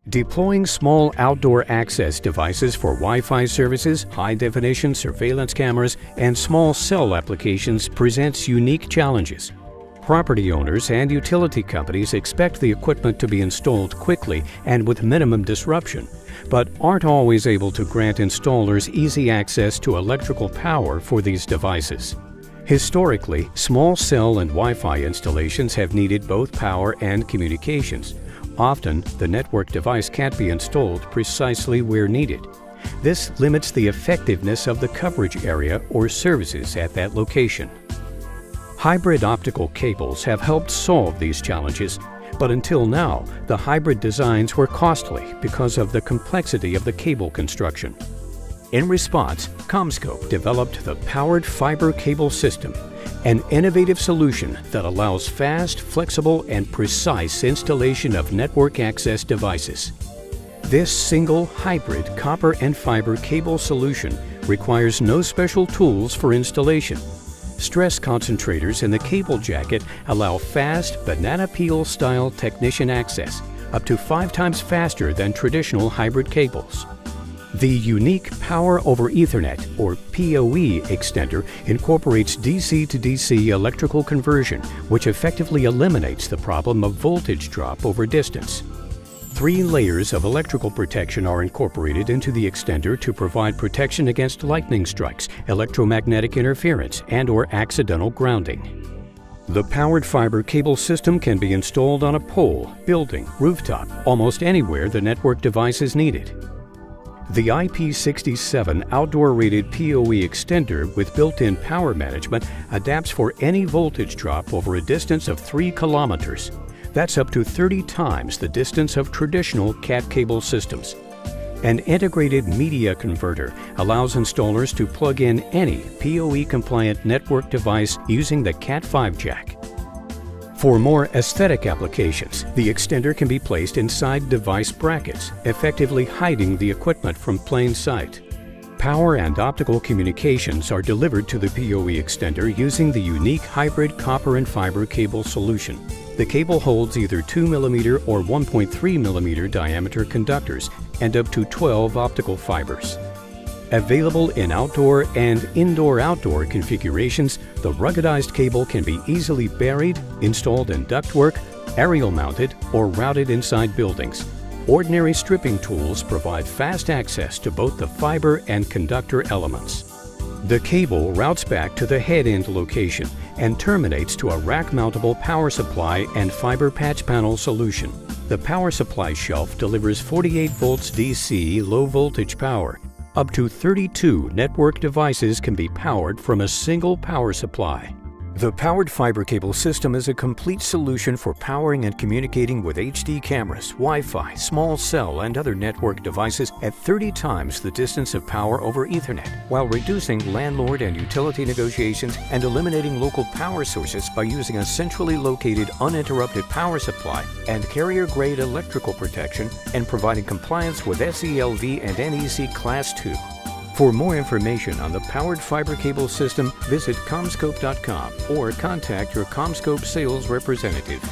Deploying small outdoor access devices for Wi-Fi services, high-definition surveillance cameras, and small cell applications presents unique challenges. Property owners and utility companies expect the equipment to be installed quickly and with minimum disruption, but aren't always able to grant installers easy access to electrical power for these devices. Historically, small cell and Wi-Fi installations have needed both power and communications. Often, the network device can't be installed precisely where needed. This limits the effectiveness of the coverage area or services at that location. Hybrid optical cables have helped solve these challenges, but until now, the hybrid designs were costly because of the complexity of the cable construction. In response, Commscope developed the Powered Fiber Cable System, an innovative solution that allows fast, flexible, and precise installation of network access devices. This single hybrid copper and fiber cable solution requires no special tools for installation. Stress concentrators in the cable jacket allow fast, banana peel-style technician access, up to 5 times faster than traditional hybrid cables. The unique Power over Ethernet, or PoE, extender incorporates DC to DC electrical conversion, which effectively eliminates the problem of voltage drop over distance. 3 layers of electrical protection are incorporated into the extender to provide protection against lightning strikes, electromagnetic interference, and/or accidental grounding. The powered fiber cable system can be installed on a pole, building, rooftop, almost anywhere the network device is needed. The IP67 outdoor-rated PoE extender with built-in power management adapts for any voltage drop over a distance of 3 kilometers. That's up to 30 times the distance of traditional Cat cable systems. An integrated media converter allows installers to plug in any PoE-compliant network device using the Cat5 jack. For more aesthetic applications, the extender can be placed inside device brackets, effectively hiding the equipment from plain sight. Power and optical communications are delivered to the PoE extender using the unique hybrid copper and fiber cable solution. The cable holds either 2 mm or 1.3 mm diameter conductors and up to 12 optical fibers. Available in outdoor and indoor-outdoor configurations, the ruggedized cable can be easily buried, installed in ductwork, aerial-mounted, or routed inside buildings. Ordinary stripping tools provide fast access to both the fiber and conductor elements. The cable routes back to the head-end location and terminates to a rack-mountable power supply and fiber patch panel solution. The power supply shelf delivers 48 volts DC low-voltage power. Up to 32 network devices can be powered from a single power supply. The powered fiber cable system is a complete solution for powering and communicating with HD cameras, Wi-Fi, small cell, and other network devices at 30 times the distance of power over Ethernet, while reducing landlord and utility negotiations and eliminating local power sources by using a centrally located uninterrupted power supply and carrier-grade electrical protection, and providing compliance with SELV and NEC Class 2. For more information on the powered fiber cable system, visit Commscope.com or contact your Commscope sales representative.